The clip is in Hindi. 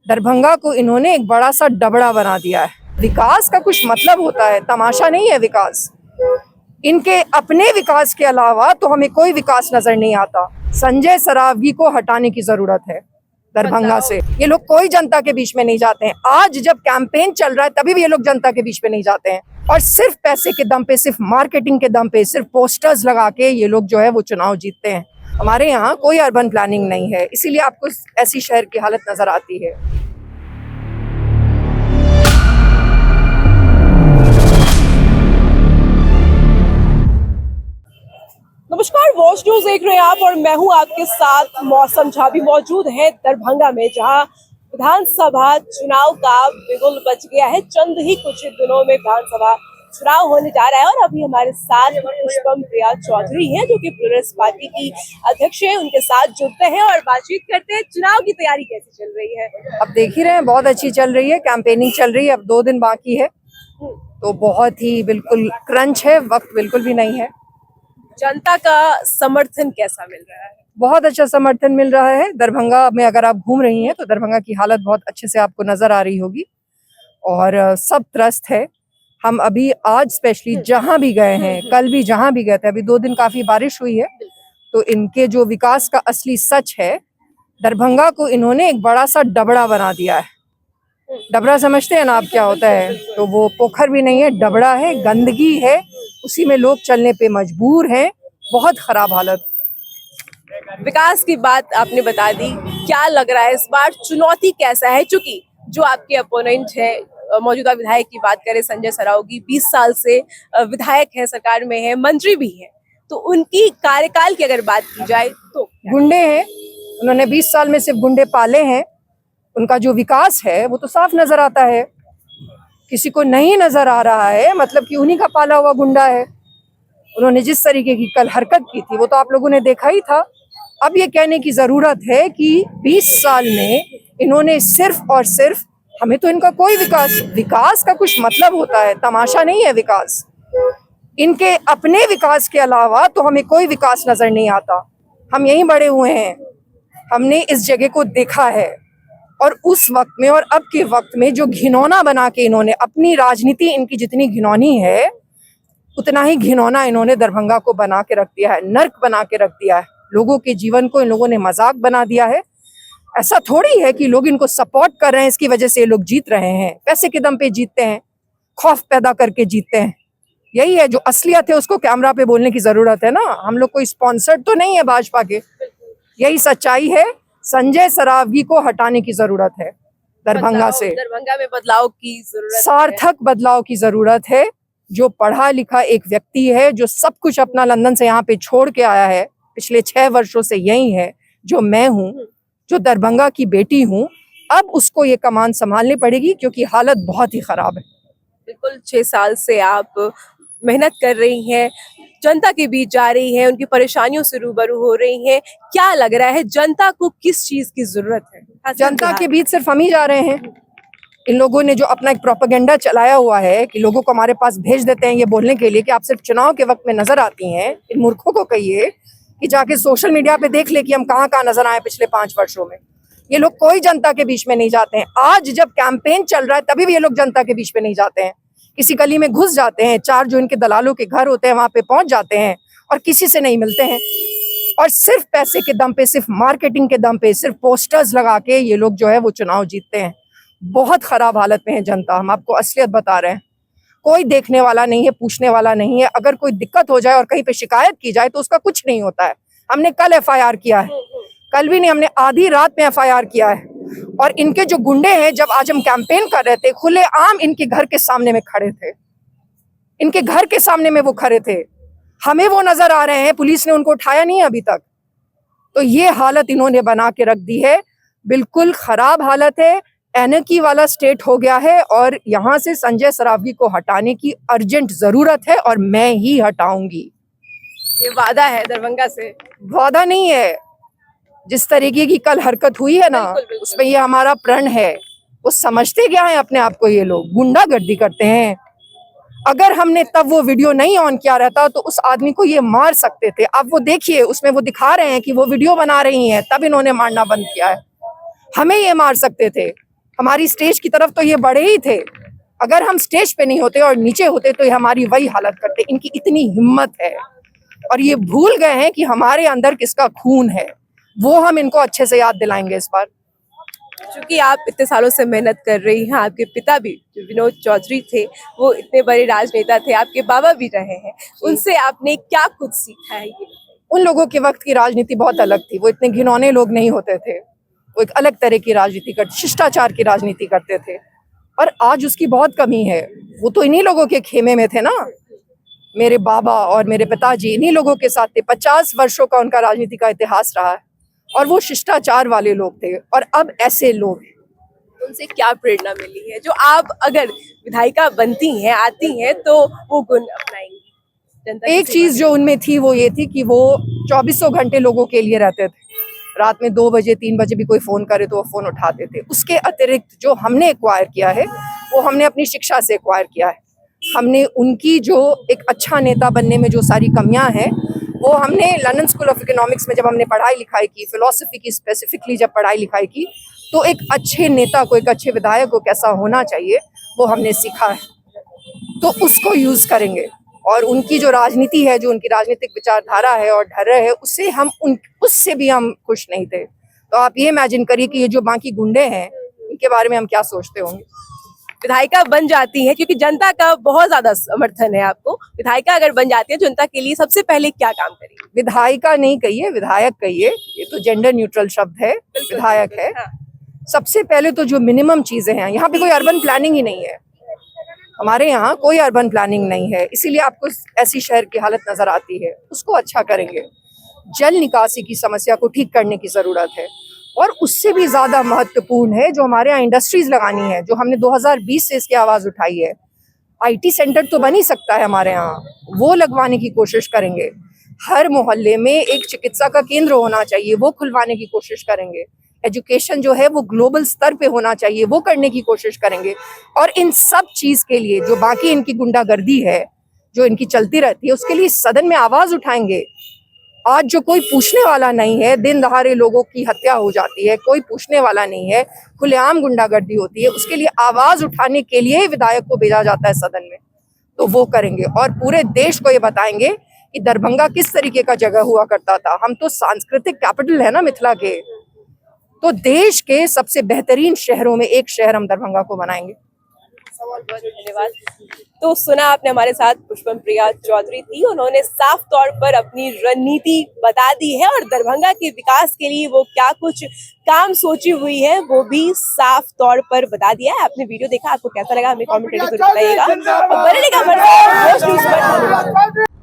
दरभंगा को इन्होंने एक बड़ा सा डबरा बना दिया है। विकास का कुछ मतलब होता है, तमाशा नहीं है विकास। इनके अपने विकास के अलावा तो हमें कोई विकास नजर नहीं आता। संजय सरावगी को हटाने की जरूरत है दरभंगा से। ये लोग कोई जनता के बीच में नहीं जाते हैं। आज जब कैंपेन चल रहा है तभी भी ये लोग जनता के बीच में नहीं जाते हैं, और सिर्फ पैसे के दम पे, सिर्फ मार्केटिंग के दम पे, सिर्फ पोस्टर्स लगा के ये लोग जो है वो चुनाव जीतते हैं। हमारे यहाँ कोई अर्बन प्लानिंग नहीं है, इसीलिए आपको ऐसी शहर की हालत नजर आती है। नमस्कार, वॉच न्यूज देख रहे हैं आप और मैं हूं आपके साथ मौसम झा। भी मौजूद है दरभंगा में, जहां विधानसभा चुनाव का बिगुल बज गया है। चंद ही कुछ दिनों में विधानसभा चुनाव होने जा रहा है और अभी हमारे साथ पुष्पम प्रिया चौधरी हैं, जो कि प्रोग्रेस पार्टी की अध्यक्ष है। उनके साथ जुड़ते हैं और बातचीत करते हैं। चुनाव की तैयारी कैसी चल रही है? अब देख ही रहे हैं, बहुत अच्छी चल रही है। कैंपेनिंग चल रही है, अब 2 दिन बाकी है, तो बहुत ही बिल्कुल क्रंच है, वक्त बिल्कुल भी नहीं है। जनता का समर्थन कैसा मिल रहा है? बहुत अच्छा समर्थन मिल रहा है। दरभंगा में अगर आप घूम रही हैं तो दरभंगा की हालत बहुत अच्छे से आपको नजर आ रही होगी, और सब त्रस्त है। हम अभी आज स्पेशली जहां भी गए हैं, कल भी जहां भी गए थे, अभी 2 दिन काफी बारिश हुई है, तो इनके जो विकास का असली सच है, दरभंगा को इन्होंने एक बड़ा सा डबरा बना दिया है। डबरा समझते हैं ना आप क्या होता है? तो वो पोखर भी नहीं है, डबरा है, गंदगी है, उसी में लोग चलने पे मजबूर हैं। बहुत खराब हालत। विकास की बात आपने बता दी, क्या लग रहा है इस बार चुनौती कैसा है? चूंकि जो आपके अपोनेंट है, मौजूदा विधायक की बात करें संजय सरावगी, 20 साल से विधायक है, सरकार में है, मंत्री भी है, तो उनकी कार्यकाल की अगर बात की जाए तो गुंडे हैं, उन्होंने 20 साल में सिर्फ गुंडे पाले हैं। उनका जो विकास है वो तो साफ नजर आता है, किसी को नहीं नजर आ रहा है, मतलब कि उन्हीं का पाला हुआ गुंडा है। उन्होंने जिस तरीके की कल हरकत की थी वो तो आप लोगों ने देखा ही था। अब ये कहने की जरूरत है कि 20 साल में इन्होंने सिर्फ और सिर्फ, हमें तो इनका कोई विकास का कुछ मतलब होता है, तमाशा नहीं है विकास। इनके अपने विकास के अलावा तो हमें कोई विकास नजर नहीं आता। हम यहीं बड़े हुए हैं, हमने इस जगह को देखा है, और उस वक्त में और अब के वक्त में जो घिनौना बना के इन्होंने अपनी राजनीति, इनकी जितनी घिनौनी है उतना ही घिनौना इन्होंने दरभंगा को बना के रख दिया है, नर्क बना के रख दिया है। लोगों के जीवन को इन लोगों ने मजाक बना दिया है। ऐसा थोड़ी है कि लोग इनको सपोर्ट कर रहे हैं, इसकी वजह से ये लोग जीत रहे हैं। पैसे के दम पे जीतते हैं, खौफ पैदा करके जीतते हैं। यही है जो असलियत है, उसको कैमरा पे बोलने की जरूरत है ना। हम लोग कोई स्पॉन्सर्ड तो नहीं है भाजपा के, यही सच्चाई है। संजय सरावगी को हटाने की जरूरत है दरभंगा से। दरभंगा में बदलाव की जरूरत, सार्थक बदलाव की जरूरत है। जो पढ़ा लिखा एक व्यक्ति है, जो सब कुछ अपना लंदन से यहाँ पे छोड़ के आया है, पिछले 6 वर्षों से यही है, जो मैं हूँ, जो दरभंगा की बेटी हूँ, अब उसको ये कमान संभालनी पड़ेगी, क्योंकि हालत बहुत ही खराब है। बिल्कुल 6 साल से आप मेहनत कर रही हैं, जनता के बीच जा रही हैं, उनकी परेशानियों से रूबरू हो रही हैं। क्या लग रहा है जनता को किस चीज की जरूरत है? जनता के बीच सिर्फ हम ही जा रहे हैं। इन लोगों ने जो अपना एक प्रोपेगेंडा चलाया हुआ है कि लोगों को हमारे पास भेज देते हैं ये बोलने के लिए कि आप सिर्फ चुनाव के वक्त में नजर आती हैं, इन मूर्खों को कहिए कि जाके सोशल मीडिया पे देख ले कि हम कहाँ कहाँ नजर आए पिछले 5 वर्षों में। ये लोग कोई जनता के बीच में नहीं जाते हैं। आज जब कैंपेन चल रहा है तभी भी ये लोग जनता के बीच में नहीं जाते हैं। किसी गली में घुस जाते हैं, 4 जो इनके दलालों के घर होते हैं वहां पे पहुंच जाते हैं और किसी से नहीं मिलते हैं, और सिर्फ पैसे के दम पे, सिर्फ मार्केटिंग के दम पे, सिर्फ पोस्टर्स लगा के ये लोग जो है वो चुनाव जीतते हैं। बहुत खराब हालत में है जनता, हम आपको असलियत बता रहे हैं। कोई देखने वाला नहीं है, पूछने वाला नहीं है। अगर कोई दिक्कत हो जाए और कहीं पे शिकायत की जाए तो उसका कुछ नहीं होता है। हमने कल FIR किया है, कल भी नहीं, हमने आधी रात में FIR किया है। और इनके जो गुंडे हैं, जब आज हम कैंपेन कर रहे थे, खुलेआम इनके घर के सामने में खड़े थे, इनके घर के सामने में वो खड़े थे। हमें वो नजर आ रहे हैं, पुलिस ने उनको उठाया नहीं अभी तक। तो ये हालत इन्होंने बना के रख दी है, बिल्कुल खराब हालत है। एनर्की वाला स्टेट हो गया है, और यहाँ से संजय सरावगी को हटाने की अर्जेंट जरूरत है, और मैं ही हटाऊंगी। ये वादा है दरभंगा से? वादा नहीं है, जिस तरीके की कल हरकत हुई है ना, उसमें ये हमारा प्रण है। वो समझते क्या है अपने आप को? ये लोग गुंडागर्दी करते हैं। अगर हमने तब वो वीडियो नहीं ऑन किया रहता तो उस आदमी को ये मार सकते थे। अब वो देखिए, उसमें वो दिखा रहे हैं कि वो वीडियो बना रही हैं, तब इन्होंने मारना बंद किया है। हमें ये मार सकते थे, हमारी स्टेज की तरफ तो ये बढ़े ही थे। अगर हम स्टेज पे नहीं होते और नीचे होते तो ये हमारी वही हालत करते। इनकी इतनी हिम्मत है और ये भूल गए हैं कि हमारे अंदर किसका खून है। वो हम इनको अच्छे से याद दिलाएंगे इस बार। क्योंकि आप इतने सालों से मेहनत कर रही हैं, आपके पिता भी जो विनोद चौधरी थे वो इतने बड़े राजनेता थे, आपके बाबा भी रहे हैं, उनसे आपने क्या कुछ सीखा है? ये उन लोगों के वक्त की राजनीति बहुत अलग थी। वो इतने घिनौने लोग नहीं होते थे। वो एक अलग तरह की राजनीति करते, शिष्टाचार की राजनीति करते थे। और आज उसकी बहुत कमी है। वो तो इन्हीं लोगों के खेमे में थे ना। मेरे बाबा और मेरे पिताजी इन्हीं लोगों के साथ थे। 50 वर्षों का उनका राजनीति का इतिहास रहा है और वो शिष्टाचार वाले लोग थे। और अब ऐसे लोग हैं। उनसे क्या प्रेरणा मिली है जो आप अगर विधायिका बनती हैं, आती हैं, तो वो गुण अपनाएंगी? जनता की एक सेवा चीज जो उनमें थी वो ये थी कि वो 2400 घंटे लोगों के लिए रहते थे। रात में 2 बजे 3 बजे भी कोई फोन करे तो वो फोन उठाते थे। उसके अतिरिक्त जो हमने एक्वायर किया है वो हमने अपनी शिक्षा से एक्वायर किया है। हमने उनकी जो एक अच्छा नेता बनने में जो सारी कमियां हैं वो हमने लंदन स्कूल ऑफ इकोनॉमिक्स में जब हमने पढ़ाई लिखाई की, फिलोसफी की स्पेसिफिकली जब पढ़ाई लिखाई की, तो एक अच्छे नेता को, एक अच्छे विधायक को कैसा होना चाहिए वो हमने सीखा है। तो उसको यूज करेंगे। और उनकी जो राजनीति है, जो उनकी राजनीतिक विचारधारा है और ढर्रह है, उससे भी हम खुश नहीं थे। तो आप ये इमेजिन करिए कि ये जो बाकी गुंडे हैं इनके बारे में हम क्या सोचते होंगे। विधायिका बन जाती है क्योंकि जनता का बहुत ज्यादा समर्थन है आपको, विधायिका अगर बन जाती है जनता के लिए सबसे पहले क्या काम करेंगे? विधायिका नहीं कहिए, विधायक कहिए। ये तो जेंडर न्यूट्रल शब्द है, विधायक है। हाँ। सबसे पहले तो जो मिनिमम चीजें हैं, यहाँ पे कोई अर्बन प्लानिंग ही नहीं है। हमारे यहाँ कोई अर्बन प्लानिंग नहीं है, इसीलिए आपको ऐसी शहर की हालत नजर आती है। उसको अच्छा करेंगे। जल निकासी की समस्या को ठीक करने की जरूरत है। और उससे भी ज्यादा महत्वपूर्ण है जो हमारे यहाँ इंडस्ट्रीज लगानी है, जो हमने 2020 से इसकी आवाज उठाई है। आईटी सेंटर तो बन ही सकता है हमारे यहाँ, वो लगवाने की कोशिश करेंगे। हर मोहल्ले में एक चिकित्सा का केंद्र होना चाहिए, वो खुलवाने की कोशिश करेंगे। एजुकेशन जो है वो ग्लोबल स्तर पे होना चाहिए, वो करने की कोशिश करेंगे। और इन सब चीज के लिए जो बाकी इनकी गुंडागर्दी है जो इनकी चलती रहती है, उसके लिए सदन में आवाज उठाएंगे। आज जो कोई पूछने वाला नहीं है, दिन दहाड़े लोगों की हत्या हो जाती है, कोई पूछने वाला नहीं है, खुलेआम गुंडागर्दी होती है, उसके लिए आवाज उठाने के लिए ही विधायक को भेजा जाता है सदन में। तो वो करेंगे और पूरे देश को ये बताएंगे कि दरभंगा किस तरीके का जगह हुआ करता था। हम तो सांस्कृतिक कैपिटल है ना मिथिला के, तो देश के सबसे बेहतरीन शहरों में एक शहर हम दरभंगा को बनाएंगे। बहुत बहुत धन्यवाद। तो सुना आपने, हमारे साथ पुष्पम प्रिया चौधरी थी। उन्होंने साफ तौर पर अपनी रणनीति बता दी है और दरभंगा के विकास के लिए वो क्या कुछ काम सोची हुई है वो भी साफ तौर पर बता दिया है। आपने वीडियो देखा, आपको कैसा लगा हमें कमेंट करके जरूर बताइएगा और बने रहिएगा हमारे साथ रोज न्यूज़ पर। धन्यवाद।